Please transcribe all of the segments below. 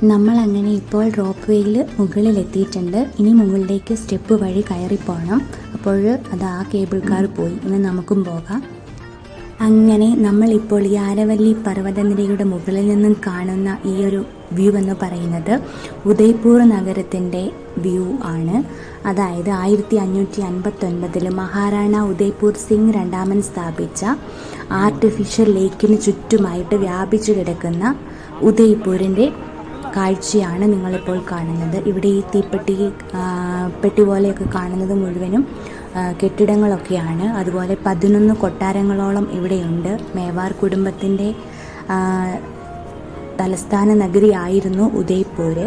നമ്മളങ്ങനെ ഇപ്പോൾ റോപ്പ് വേയിൽ മുകളിലെത്തിയിട്ടുണ്ട്. ഇനി മുകളിലേക്ക് സ്റ്റെപ്പ് വഴി കയറിപ്പോകണം. അപ്പോൾ അത് ആ കേബിൾ കാർ പോയി. ഇനി നമുക്കും പോകാം. അങ്ങനെ നമ്മളിപ്പോൾ ഈ ആരവല്ലി പർവ്വതനിരയുടെ മുകളിൽ നിന്നും കാണുന്ന ഈ ഒരു വ്യൂ എന്ന് പറയുന്നത് ഉദയ്പൂർ നഗരത്തിൻ്റെ വ്യൂ ആണ്. അതായത് 1559 മഹാറാണ ഉദയ്പൂർ സിംഗ് രണ്ടാമൻ സ്ഥാപിച്ച ആർട്ടിഫിഷ്യൽ ലേക്കിന് ചുറ്റുമായിട്ട് വ്യാപിച്ചു കിടക്കുന്ന ഉദയ്പൂരിൻ്റെ കാഴ്ചയാണ് നിങ്ങളിപ്പോൾ കാണുന്നത്. ഇവിടെ ഈ പെട്ടി പോലെയൊക്കെ കാണുന്നത് മുഴുവനും കെട്ടിടങ്ങളൊക്കെയാണ്. അതുപോലെ 11 കൊട്ടാരങ്ങളോളം ഇവിടെയുണ്ട്. മേവാർ കുടുംബത്തിൻ്റെ തലസ്ഥാന നഗരിയായിരുന്നു ഉദയ്പൂർ.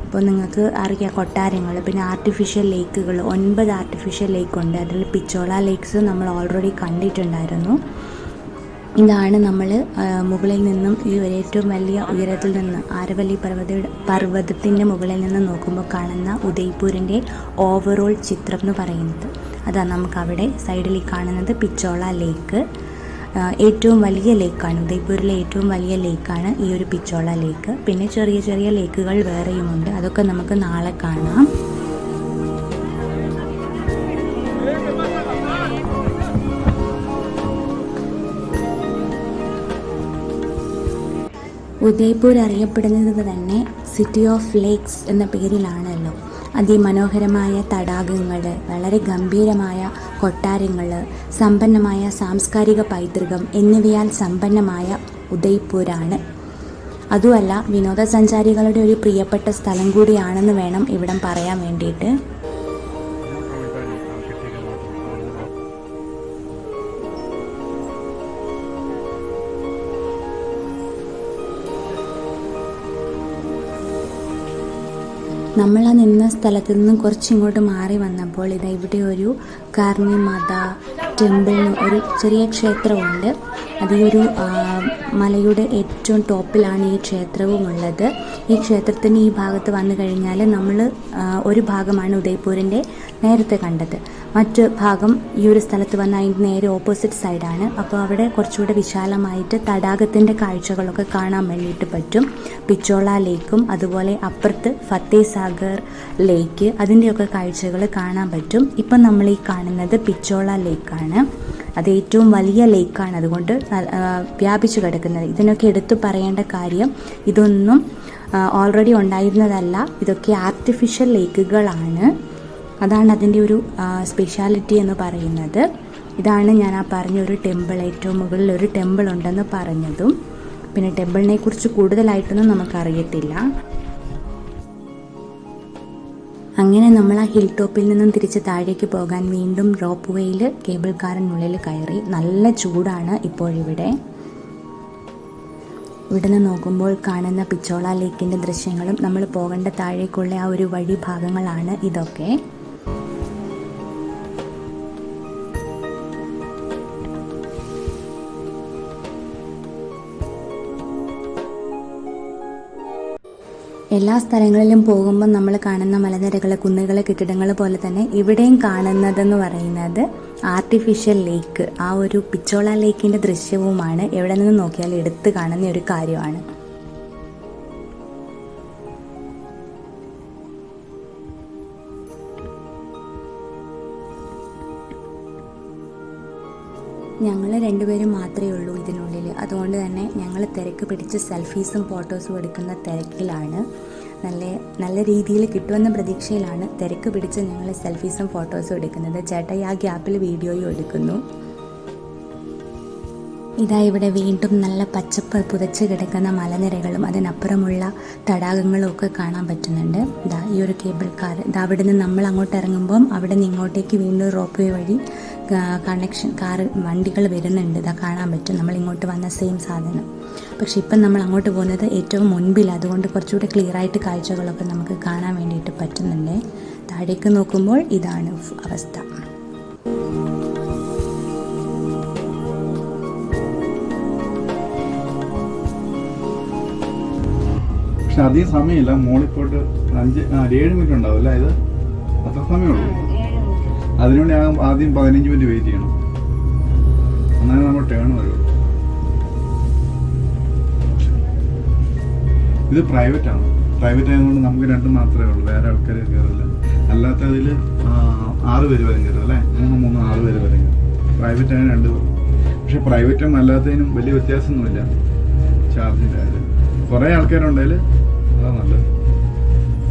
അപ്പോൾ നിങ്ങൾക്ക് അറിയാം കൊട്ടാരങ്ങൾ, പിന്നെ ആർട്ടിഫിഷ്യൽ ലേക്കുകൾ 9 ആർട്ടിഫിഷ്യൽ ലേക്കുണ്ട്. അതിൽ പിച്ചോള ലേക്സ് നമ്മൾ ഓൾറെഡി കണ്ടിട്ടുണ്ടായിരുന്നു. ഇതാണ് നമ്മൾ മുകളിൽ നിന്നും ഈ ഏറ്റവും വലിയ ഉയരത്തിൽ നിന്ന് ആരവല്ലി പർവ്വതത്തിൻ്റെ മുകളിൽ നിന്ന് നോക്കുമ്പോൾ കാണുന്ന ഉദയ്പൂരിൻ്റെ ഓവറോൾ ചിത്രം എന്ന് പറയുന്നത്. അതാണ് നമുക്കവിടെ സൈഡിൽ കാണുന്നത് പിച്ചോള ലേക്ക്. ഏറ്റവും വലിയ ലേക്കാണ്, ഉദയ്പൂരിലെ ഏറ്റവും വലിയ ലേക്കാണ് ഈ ഒരു പിച്ചോള ലേക്ക്. പിന്നെ ചെറിയ ചെറിയ ലേക്കുകൾ വേറെയുമുണ്ട്. അതൊക്കെ നമുക്ക് നാളെ കാണാം. ഉദയ്പൂർ അറിയപ്പെടുന്നത് തന്നെ സിറ്റി ഓഫ് ലേക്സ് എന്ന പേരിലാണല്ലോ. അതിമനോഹരമായ തടാകങ്ങൾ, വളരെ ഗംഭീരമായ കൊട്ടാരങ്ങൾ, സമ്പന്നമായ സാംസ്കാരിക പൈതൃകം എന്നിവയാൽ സമ്പന്നമായ ഉദയ്പൂരാണ്. അതുമല്ല, വിനോദസഞ്ചാരികളുടെ ഒരു പ്രിയപ്പെട്ട സ്ഥലം കൂടിയാണെന്ന് വേണം ഇവിടം പറയാൻ വേണ്ടിയിട്ട്. നമ്മൾ ആ നിന്ന സ്ഥലത്ത് നിന്നും കുറച്ചിങ്ങോട്ട് മാറി വന്നപ്പോൾ ഇവിടെ ഒരു കാർണി മാത ടെമ്പിൾ, ഒരു ചെറിയ ക്ഷേത്രമുണ്ട്. അതിലൊരു മലയുടെ ഏറ്റവും ടോപ്പിലാണ് ഈ ക്ഷേത്രവും ഉള്ളത്. ഈ ക്ഷേത്രത്തിന് ഈ ഭാഗത്ത് വന്നു കഴിഞ്ഞാൽ നമ്മൾ ഒരു ഭാഗമാണ് ഉദയ്പൂരിൻ്റെ നേരത്തെ കണ്ടത്. മറ്റു ഭാഗം ഈ ഒരു സ്ഥലത്ത് വന്ന് അതിൻ്റെ നേരെ ഓപ്പോസിറ്റ് സൈഡാണ്. അപ്പോൾ അവിടെ കുറച്ചുകൂടെ വിശാലമായിട്ട് തടാകത്തിൻ്റെ കാഴ്ചകളൊക്കെ കാണാൻ വേണ്ടിയിട്ട് പറ്റും. പിച്ചോള ലേക്കും അതുപോലെ അപ്പുറത്ത് ഫത്തേ സാഗർ ലേക്ക്, അതിൻ്റെയൊക്കെ കാഴ്ചകൾ കാണാൻ പറ്റും. ഇപ്പം നമ്മൾ ഈ കാണുന്നത് പിച്ചോള ലേക്കാണ്. അത് ഏറ്റവും വലിയ ലേക്കാണ്, അതുകൊണ്ട് വ്യാപിച്ചു കിടക്കുന്നത്. ഇതിനൊക്കെ എടുത്തു പറയേണ്ട കാര്യം, ഇതൊന്നും ഓൾറെഡി ഉണ്ടായിരുന്നതല്ല. ഇതൊക്കെ ആർട്ടിഫിഷ്യൽ ലേക്കുകളാണ്. അതാണ് അതിൻ്റെ ഒരു സ്പെഷ്യാലിറ്റി എന്ന് പറയുന്നത്. ഇതാണ് ഞാൻ ആ പറഞ്ഞൊരു ടെമ്പിൾ, ഏറ്റവും മുകളിൽ ഒരു ടെമ്പിൾ ഉണ്ടെന്ന് പറഞ്ഞതും. പിന്നെ ടെമ്പിളിനെ കുറിച്ച് കൂടുതലായിട്ടൊന്നും നമുക്കറിയത്തില്ല. അങ്ങനെ നമ്മൾ ആ ഹിൽ ടോപ്പിൽ നിന്നും തിരിച്ച് താഴേക്ക് പോകാൻ വീണ്ടും റോപ്പ് വേയിൽ കേബിൾ കാറിനുള്ളിൽ കയറി. നല്ല ചൂടാണ് ഇപ്പോഴിവിടെ. ഇവിടെ നിന്ന് നോക്കുമ്പോൾ കാണുന്ന പിച്ചോള ലേക്കിൻ്റെ ദൃശ്യങ്ങളും നമ്മൾ പോകേണ്ട താഴേക്കുള്ള ആ ഒരു വഴി ഭാഗങ്ങളാണ് ഇതൊക്കെ. എല്ലാ സ്ഥലങ്ങളിലും പോകുമ്പോൾ നമ്മൾ കാണുന്ന മലനിരകൾ, കുന്നുകൾ, കെട്ടിടങ്ങൾ പോലെ തന്നെ ഇവിടെയും കാണുന്നതെന്ന് പറയുന്നത് ആർട്ടിഫിഷ്യൽ ലേക്ക്, ആ ഒരു പിച്ചോള ലേക്കിൻ്റെ ദൃശ്യവുമാണ്. എവിടെ നിന്ന് നോക്കിയാൽ എടുത്ത് കാണുന്ന ഒരു കാര്യമാണ്. ഞങ്ങൾ രണ്ടുപേരും മാത്രമേ ഉള്ളൂ ഇതിനുള്ളിൽ. അതുകൊണ്ട് തന്നെ ഞങ്ങൾ തിരക്ക് പിടിച്ച് സെൽഫീസും ഫോട്ടോസും എടുക്കുന്ന തിരക്കിലാണ്. നല്ല രീതിയിൽ കിട്ടുമെന്ന പ്രതീക്ഷയിലാണ് തിരക്ക് പിടിച്ച് ഞങ്ങൾ സെൽഫീസും ഫോട്ടോസും എടുക്കുന്നത്. ചേട്ടായി ആ ഗ്യാപ്പിൽ വീഡിയോയും എടുക്കുന്നു. ഇതാ ഇവിടെ വീണ്ടും നല്ല പച്ചപ്പ് പുതച്ച് കിടക്കുന്ന മലനിരകളും അതിനപ്പുറമുള്ള തടാകങ്ങളും ഒക്കെ കാണാൻ പറ്റുന്നുണ്ട്. ഇതാ ഈ ഒരു കേബിൾ കാർ, ഇതാ അവിടെ നിന്ന് നമ്മൾ അങ്ങോട്ട് ഇറങ്ങുമ്പം അവിടെ നിന്ന് ഇങ്ങോട്ടേക്ക് വീണ്ടും റോപ്പ് വേ വഴി വണ്ടികൾ വരുന്നുണ്ട്. ഇതാ കാണാൻ പറ്റും, നമ്മൾ ഇങ്ങോട്ട് വന്ന സെയിം സാധനം. പക്ഷെ ഇപ്പം നമ്മൾ അങ്ങോട്ട് പോകുന്നത് ഏറ്റവും മുൻപിൽ, അതുകൊണ്ട് കുറച്ചുകൂടെ ക്ലിയർ ആയിട്ട് കാഴ്ചകളൊക്കെ നമുക്ക് കാണാൻ വേണ്ടിയിട്ട് പറ്റുന്നുണ്ട്. താഴേക്ക് നോക്കുമ്പോൾ ഇതാണ് അവസ്ഥ. പക്ഷെ അധികം സമയമില്ല. മോളിൽ പോയിട്ട് 7 മിനിറ്റ് ഉണ്ടാവും അല്ലേ? ഇത് അത്ര സമയമുള്ളൂ. അതിനുവേണ്ടി ആദ്യം 15 മിനിറ്റ് വെയിറ്റ് ചെയ്യണം, എന്നാലും നമ്മൾ ടേൺ വരുള്ളൂ. ഇത് പ്രൈവറ്റ് ആണ്. പ്രൈവറ്റ് ആയതുകൊണ്ട് നമുക്ക് രണ്ടും മാത്രമേ ഉള്ളൂ, വേറെ ആൾക്കാർ കയറില്ല. അല്ലാത്തതിൽ 6 പേര് വരെ കയറും അല്ലേ, 3 6 പേര് വരെ കയറും. പ്രൈവറ്റ് ആയ 2 പേർ. പക്ഷെ പ്രൈവറ്റും അല്ലാത്തതിനും വലിയ വ്യത്യാസമൊന്നുമില്ല ചാർജിൻ്റെ കാര്യം. കുറേ ആൾക്കാരുണ്ടെങ്കിൽ അതാ നല്ലത്.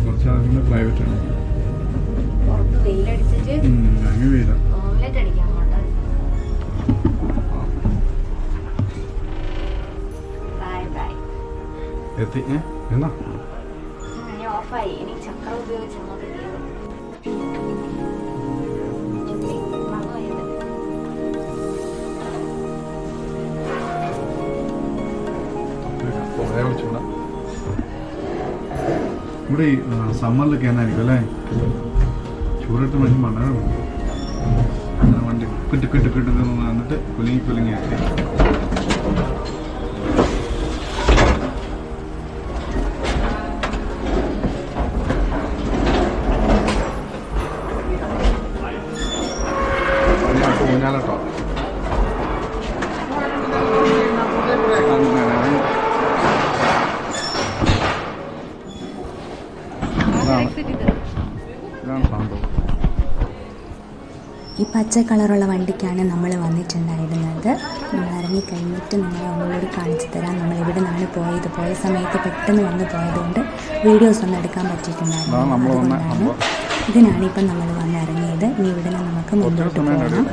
കുറച്ച് ആൾക്കാർ പ്രൈവറ്റ് ആണ്. അങ്ങനെ വെയിലാണ്. എത്തി എന്നാ ഓഫായി. ഇനി ചക്രം ഉപയോഗിച്ച് അങ്ങോട്ട് ഇവിടെ ഈ സമ്മറിലൊക്കെ എന്നായിരിക്കും അല്ലേ, ചൂടിട്ട് മനുഷ്യൻ മണ്ണ വണ്ടി കിട്ട് വന്നിട്ട് കുലുങ്ങി എത്തി. ഊഞ്ഞാലട്ടോ ഇതാണ് സംഭവം. ഈ പച്ച കളറുള്ള വണ്ടിക്കാണ് നമ്മൾ വന്നിട്ടുണ്ടായിരുന്നത്. നമ്മൾ ഇറങ്ങിക്കഴിഞ്ഞിട്ട് നിങ്ങളെ ഒന്നുകൂടി കാണിച്ചു തരാം. നമ്മൾ ഇവിടെ നിന്നാണ് പോയ സമയത്ത് പെട്ടെന്ന് വന്ന് പോയതുകൊണ്ട് വീഡിയോസ് ഒന്നും എടുക്കാൻ പറ്റിയിട്ടുണ്ടായിരുന്നു. അതുകൊണ്ടാണ് ഇതിനാണ് ഇപ്പം നമ്മൾ വന്ന് ഇറങ്ങിയത്. ഇനി ഇവിടെ നിന്ന് നമുക്ക് മുന്നോട്ട് പോകാം.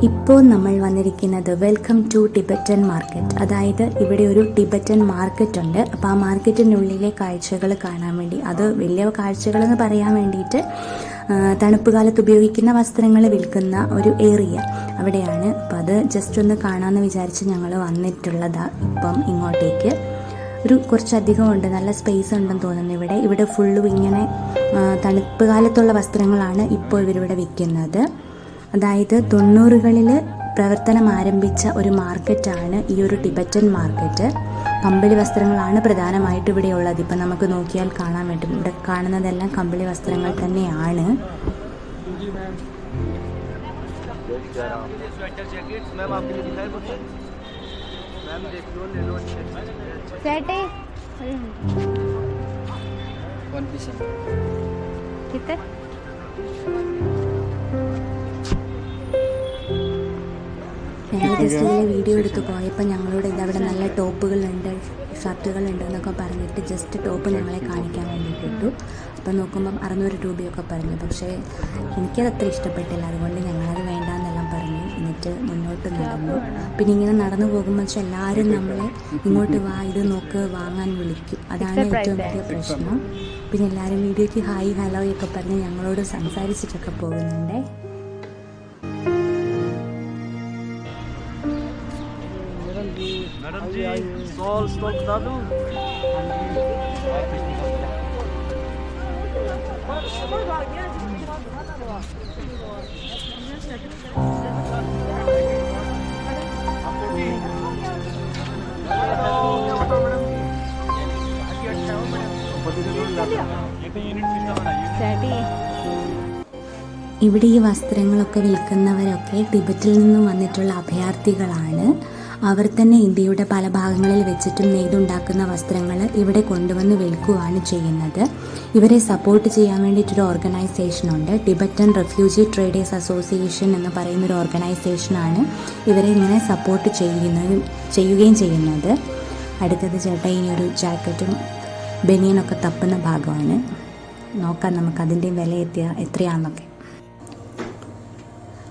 ഇപ്പോൾ നമ്മൾ വന്നിരിക്കുന്നത് വെൽക്കം ടു ടിബറ്റൻ മാർക്കറ്റ്. അതായത് ഇവിടെ ഒരു ടിബറ്റൻ മാർക്കറ്റ് ഉണ്ട്. അപ്പോൾ ആ മാർക്കറ്റിനുള്ളിലെ കാഴ്ചകൾ കാണാൻ വേണ്ടി, അത് വലിയ കാഴ്ചകളെന്ന് പറയാൻ വേണ്ടിയിട്ട് തണുപ്പ് കാലത്ത് ഉപയോഗിക്കുന്ന വസ്ത്രങ്ങൾ വിൽക്കുന്ന ഒരു ഏരിയ അവിടെയാണ്. അപ്പോൾ അത് ജസ്റ്റ് ഒന്ന് കാണാമെന്ന് വിചാരിച്ച് ഞങ്ങൾ വന്നിട്ടുള്ളതാണ്. ഇപ്പം ഇങ്ങോട്ടേക്ക് കുറച്ചധികം ഉണ്ട്, നല്ല സ്പേസ് ഉണ്ടെന്ന് തോന്നുന്നു. ഇവിടെ ഫുള്ളും ഇങ്ങനെ തണുപ്പ് കാലത്തുള്ള വസ്ത്രങ്ങളാണ് ഇപ്പോൾ ഇവരിവിടെ വിൽക്കുന്നത്. അതായത് 90കളിൽ പ്രവർത്തനം ആരംഭിച്ച ഒരു മാർക്കറ്റാണ് ഈ ഒരു ടിബറ്റൻ മാർക്കറ്റ്. കമ്പിളി വസ്ത്രങ്ങളാണ് പ്രധാനമായിട്ട് ഇവിടെ ഉള്ളത്. ഇപ്പം നമുക്ക് നോക്കിയാൽ കാണാൻ പറ്റും, ഇവിടെ കാണുന്നതെല്ലാം കമ്പിളി വസ്ത്രങ്ങൾ തന്നെയാണ്. ഞങ്ങൾ ജസ്റ്റ് ഇതിലെ വീഡിയോ എടുത്ത് പോയപ്പോൾ ഞങ്ങളോട് ഇതവിടെ നല്ല ടോപ്പുകളുണ്ട്, ഷർട്ടുകളുണ്ട് എന്നൊക്കെ പറഞ്ഞിട്ട് ജസ്റ്റ് ടോപ്പ് ഞങ്ങളെ കാണിക്കാൻ വേണ്ടിയിട്ട് ഇട്ടു. അപ്പം നോക്കുമ്പം 600 രൂപയൊക്കെ പറഞ്ഞു. പക്ഷേ എനിക്കത് അത്ര ഇഷ്ടപ്പെട്ടില്ല, അതുകൊണ്ട് ഞങ്ങളത് വേണ്ടാന്നെല്ലാം പറഞ്ഞു. എന്നിട്ട് മുന്നോട്ട് നടന്നു. പിന്നെ ഇങ്ങനെ നടന്നു പോകുമ്പോൾ വെച്ചാൽ എല്ലാവരും നമ്മളെ ഇങ്ങോട്ട് വാ, ഇത് നോക്ക്, വാങ്ങാൻ വിളിക്കും. അതാണ് ഏറ്റവും വലിയ പ്രശ്നം. പിന്നെ എല്ലാവരും വീഡിയോയ്ക്ക് ഹായ് ഹലോ ഒക്കെ പറഞ്ഞ് ഞങ്ങളോട് സംസാരിച്ചിട്ടൊക്കെ പോകുന്നുണ്ട്. मैडम जी सॉल स्टॉक डालूं? ഇവിടെ ഈ വസ്ത്രങ്ങളൊക്കെ വിൽക്കുന്നവരൊക്കെ ടിബറ്റിൽ നിന്നും വന്നിട്ടുള്ള അഭയാർത്ഥികളാണ്. അവർ തന്നെ ഇന്ത്യയുടെ പല ഭാഗങ്ങളിൽ വെച്ചിട്ടും നെയ്തുണ്ടാക്കുന്ന വസ്ത്രങ്ങൾ ഇവിടെ കൊണ്ടുവന്ന് വിൽക്കുകയാണ് ചെയ്യുന്നത്. ഇവരെ സപ്പോർട്ട് ചെയ്യാൻ വേണ്ടിയിട്ടൊരു ഓർഗനൈസേഷനുണ്ട്, ടിബറ്റൻ റെഫ്യൂജി ട്രേഡേഴ്സ് അസോസിയേഷൻ എന്ന് പറയുന്നൊരു ഓർഗനൈസേഷനാണ് ഇവരെ ഇങ്ങനെ സപ്പോർട്ട് ചെയ്യുകയും ചെയ്യുന്നത്. അടുത്തത് ചേട്ടാ ഇനി ഒരു ജാക്കറ്റും ബനിയനൊക്കെ തപ്പുന്ന ഭാഗമാണ്. നോക്കാം നമുക്കതിൻ്റെ വില എത്രയാണെന്നൊക്കെ.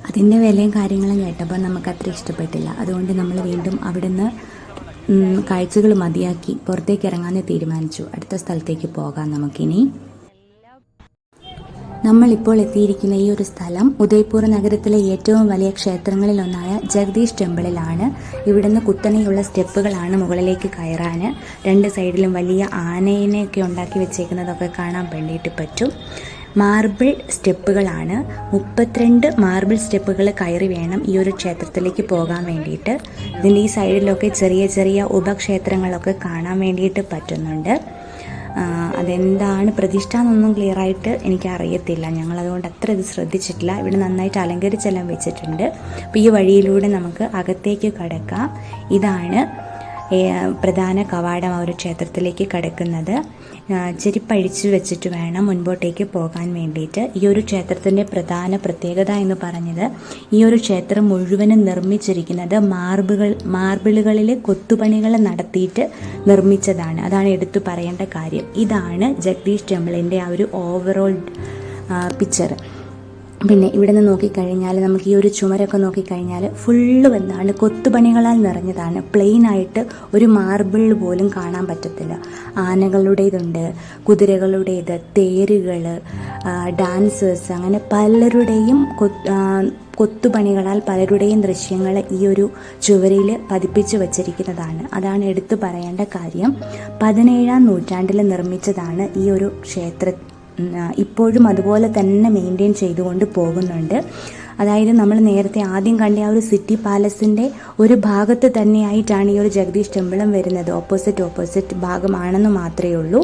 അതിൻ്റെ വിലയും കാര്യങ്ങളും കേട്ടപ്പോൾ നമുക്കത്ര ഇഷ്ടപ്പെട്ടില്ല. അതുകൊണ്ട് നമ്മൾ വീണ്ടും അവിടുന്ന് കാഴ്ചകൾ മതിയാക്കി പുറത്തേക്ക് ഇറങ്ങാൻ തീരുമാനിച്ചു. അടുത്ത സ്ഥലത്തേക്ക് പോകാം നമുക്കിനി. നമ്മളിപ്പോൾ എത്തിയിരിക്കുന്ന ഈ ഒരു സ്ഥലം ഉദയ്പൂർ നഗരത്തിലെ ഏറ്റവും വലിയ ക്ഷേത്രങ്ങളിലൊന്നായ ജഗദീഷ് ടെമ്പിളിലാണ്. ഇവിടുന്ന് കുത്തനെയുള്ള സ്റ്റെപ്പുകളാണ് മുകളിലേക്ക് കയറാൻ. 2 സൈഡിലും വലിയ ആനേനെയൊക്കെ ഉണ്ടാക്കി വെച്ചേക്കുന്നതൊക്കെ കാണാൻ വേണ്ടിയിട്ട് പറ്റും. മാർബിൾ സ്റ്റെപ്പുകളാണ്. 32 മാർബിൾ സ്റ്റെപ്പുകൾ കയറി വേണം ഈ ഒരു ക്ഷേത്രത്തിലേക്ക് പോകാൻ വേണ്ടിയിട്ട്. ഇതിൻ്റെ ഈ സൈഡിലൊക്കെ ചെറിയ ചെറിയ ഉപക്ഷേത്രങ്ങളൊക്കെ കാണാൻ വേണ്ടിയിട്ട് പറ്റുന്നുണ്ട്. അതെന്താണ് പ്രതിഷ്ഠ എന്നൊന്നും ക്ലിയറായിട്ട് എനിക്കറിയത്തില്ല, ഞങ്ങളതുകൊണ്ട് അത്ര ഇത് ശ്രദ്ധിച്ചിട്ടില്ല. ഇവിടെ നന്നായിട്ട് അലങ്കരിച്ചെല്ലാം വെച്ചിട്ടുണ്ട്. അപ്പോൾ ഈ വഴിയിലൂടെ നമുക്ക് അകത്തേക്ക് കടക്കാം. ഇതാണ് പ്രധാന കവാടം ആ ഒരു ക്ഷേത്രത്തിലേക്ക് കടക്കുന്നത്. ചെരുപ്പഴിച്ചു വെച്ചിട്ട് വേണം മുൻപോട്ടേക്ക് പോകാൻ വേണ്ടിയിട്ട്. ഈ ഒരു ക്ഷേത്രത്തിൻ്റെ പ്രധാന പ്രത്യേകത എന്ന് പറഞ്ഞത് ഈ ഒരു ക്ഷേത്രം മുഴുവനും നിർമ്മിച്ചിരിക്കുന്നത് മാർബിളുകളിൽ കൊത്തുപണികൾ നടത്തിയിട്ട് നിർമ്മിച്ചതാണ്. അതാണ് എടുത്തു പറയേണ്ട കാര്യം. ഇതാണ് ജഗദീഷ് ടെമ്പിളിൻ്റെ ആ ഒരു ഓവറോൾ പിക്ചർ. പിന്നെ ഇവിടെ നിന്ന് നോക്കിക്കഴിഞ്ഞാൽ നമുക്ക് ഈ ഒരു ചുമരൊക്കെ നോക്കിക്കഴിഞ്ഞാൽ ഫുള്ളും എന്താണ് കൊത്തുപണികളാൽ നിറഞ്ഞതാണ്. പ്ലെയിനായിട്ട് ഒരു മാർബിൾ പോലും കാണാൻ പറ്റത്തില്ല. ആനകളുടേതുണ്ട്, കുതിരകളുടേത്, തേരുകൾ, ഡാൻസേഴ്സ്, അങ്ങനെ പലരുടെയും കൊത്തുപണികളാൽ പലരുടെയും ദൃശ്യങ്ങൾ ഈ ഒരു ചുവരിൽ പതിപ്പിച്ചു വച്ചിരിക്കുന്നതാണ്. അതാണ് എടുത്തു പറയേണ്ട കാര്യം. 17-ാം നൂറ്റാണ്ടിൽ നിർമ്മിച്ചതാണ് ഈ ഒരു ക്ഷേത്രം. ഇപ്പോഴും അതുപോലെ തന്നെ മെയിൻറ്റെയിൻ ചെയ്തുകൊണ്ട് പോകുന്നുണ്ട്. അതായത് നമ്മൾ നേരത്തെ ആദ്യം കണ്ട ആ ഒരു സിറ്റി പാലസിൻ്റെ ഒരു ഭാഗത്ത് തന്നെയായിട്ടാണ് ഈ ഒരു ജഗദീഷ് ടെമ്പിളും വരുന്നത്. ഓപ്പോസിറ്റ് ഭാഗമാണെന്ന് മാത്രമേ ഉള്ളൂ.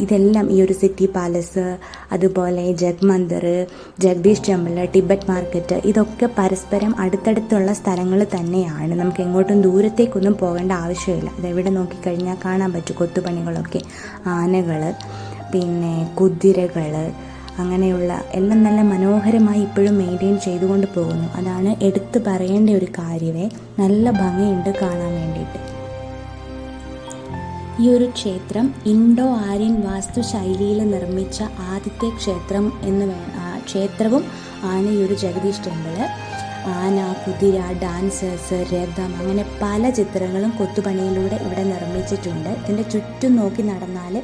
ഇതെല്ലാം ഈ ഒരു സിറ്റി പാലസ്, അതുപോലെ Jag Mandir, Jagdish temple, Tibet market, ഇതൊക്കെ പരസ്പരം അടുത്തടുത്തുള്ള സ്ഥലങ്ങൾ തന്നെയാണ്. നമുക്ക് എങ്ങോട്ടും ദൂരത്തേക്കൊന്നും പോകേണ്ട ആവശ്യമില്ല. ഇതെവിടെ നോക്കിക്കഴിഞ്ഞാൽ കാണാൻ പറ്റും കൊത്തുപണികളൊക്കെ. ആനകൾ, പിന്നെ കുതിരകൾ, അങ്ങനെയുള്ള എല്ലാം നല്ല മനോഹരമായി ഇപ്പോഴും മെയിൻറ്റെയിൻ ചെയ്തുകൊണ്ട് പോകുന്നു. അതാണ് എടുത്തു പറയേണ്ട ഒരു കാര്യമേ. നല്ല ഭംഗിയുണ്ട് കാണാൻ വേണ്ടിയിട്ട്. ഈ ഒരു ക്ഷേത്രം ഇൻഡോ ആര്യൻ വാസ്തുശൈലിയിൽ നിർമ്മിച്ച ആദ്യത്തെ ക്ഷേത്രവും ആണ് ഈ ഒരു ജഗദീഷ് ടെമ്പിൾ. ആന, കുതിര, ഡാൻസേഴ്സ്, രഥം, അങ്ങനെ പല ചിത്രങ്ങളും കൊത്തുപണിയിലൂടെ ഇവിടെ നിർമ്മിച്ചിട്ടുണ്ട്. ഇതിൻ്റെ ചുറ്റും നോക്കി നടന്നാൽ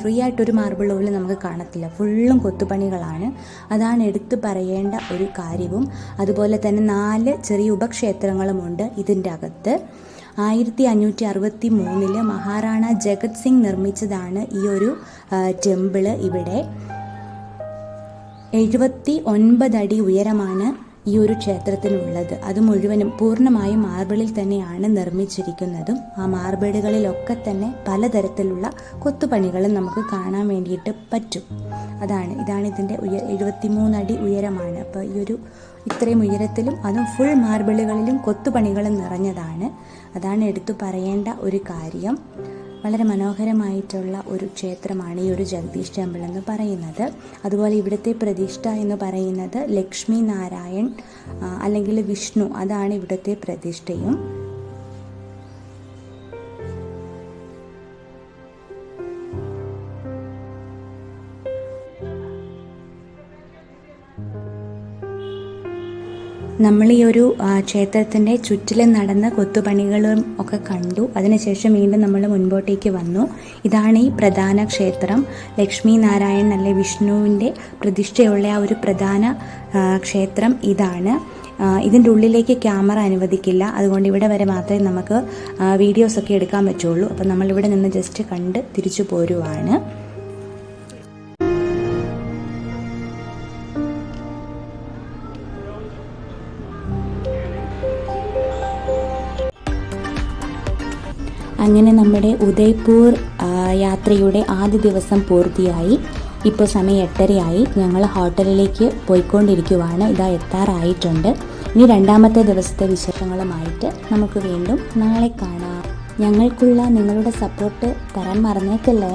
ഫ്രീ ആയിട്ടൊരു മാർബിൾ പോലും നമുക്ക് കാണത്തില്ല. ഫുള്ളും കൊത്തുപണികളാണ്. അതാണ് എടുത്തു പറയേണ്ട ഒരു കാര്യവും. അതുപോലെ തന്നെ 4 ചെറിയ ഉപക്ഷേത്രങ്ങളുമുണ്ട് ഇതിൻ്റെ അകത്ത്. 1563 മഹാറാണ ജഗത് സിംഗ് നിർമ്മിച്ചതാണ് ഈ ഒരു ടെമ്പിള്. ഇവിടെ 79 അടി ഉയരമാണ് ഈ ഒരു ക്ഷേത്രത്തിനുള്ളത്. അത് മുഴുവനും പൂർണ്ണമായും മാർബിളിൽ തന്നെയാണ് നിർമ്മിച്ചിരിക്കുന്നതും. ആ മാർബിളുകളിലൊക്കെ തന്നെ പലതരത്തിലുള്ള കൊത്തുപണികളും നമുക്ക് കാണാൻ വേണ്ടിയിട്ട് പറ്റും. ഇതാണ് ഇതിൻ്റെ 73 അടി ഉയരമാണ്. അപ്പോൾ ഈ ഒരു ഇത്രയും ഉയരത്തിലും അതും ഫുൾ മാർബിളുകളിലും കൊത്തുപണികളും നിറഞ്ഞതാണ്. അതാണ് എടുത്തു പറയേണ്ട ഒരു കാര്യം. വളരെ മനോഹരമായിട്ടുള്ള ഒരു ക്ഷേത്രമാണ് ഈ ഒരു ജഗദീഷ് ടെമ്പിൾ എന്ന് പറയുന്നത്. അതുപോലെ ഇവിടുത്തെ പ്രതിഷ്ഠ എന്ന് പറയുന്നത് ലക്ഷ്മി നാരായൺ അല്ലെങ്കിൽ വിഷ്ണു, അതാണ് ഇവിടുത്തെ പ്രതിഷ്ഠയും. നമ്മൾ ഈ ഒരു ക്ഷേത്രത്തിൻ്റെ ചുറ്റിലും നടന്ന കൊത്തുപണികളും ഒക്കെ കണ്ടു. അതിനുശേഷം വീണ്ടും നമ്മൾ മുൻപോട്ടേക്ക് വന്നു. ഇതാണ് ഈ പ്രധാന ക്ഷേത്രം. ലക്ഷ്മി നാരായൺ അല്ലെ വിഷ്ണുവിൻ്റെ പ്രതിഷ്ഠയുള്ള ആ ഒരു പ്രധാന ക്ഷേത്രം ഇതാണ്. ഇതിൻ്റെ ഉള്ളിലേക്ക് ക്യാമറ അനുവദിക്കില്ല. അതുകൊണ്ട് ഇവിടെ വരെ മാത്രമേ നമുക്ക് വീഡിയോസൊക്കെ എടുക്കാൻ പറ്റുള്ളൂ. അപ്പം നമ്മളിവിടെ നിന്ന് ജസ്റ്റ് കണ്ട് തിരിച്ചു പോരുവാണ്. അങ്ങനെ നമ്മുടെ ഉദയ്പൂർ യാത്രയുടെ ആദ്യ ദിവസം പൂർത്തിയായി. ഇപ്പോൾ സമയം 8:30 ഞങ്ങൾ ഹോട്ടലിലേക്ക് പോയിക്കൊണ്ടിരിക്കുവാണ്. ഇതാ എത്താറായിട്ടുണ്ട്. ഇനി 2ാമത്തെ ദിവസത്തെ വിശേഷങ്ങളുമായിട്ട് നമുക്ക് വീണ്ടും നാളെ കാണാം. ഞങ്ങൾക്കുള്ള നിങ്ങളുടെ സപ്പോർട്ട് തരാൻ മറന്നേക്കല്ലേ.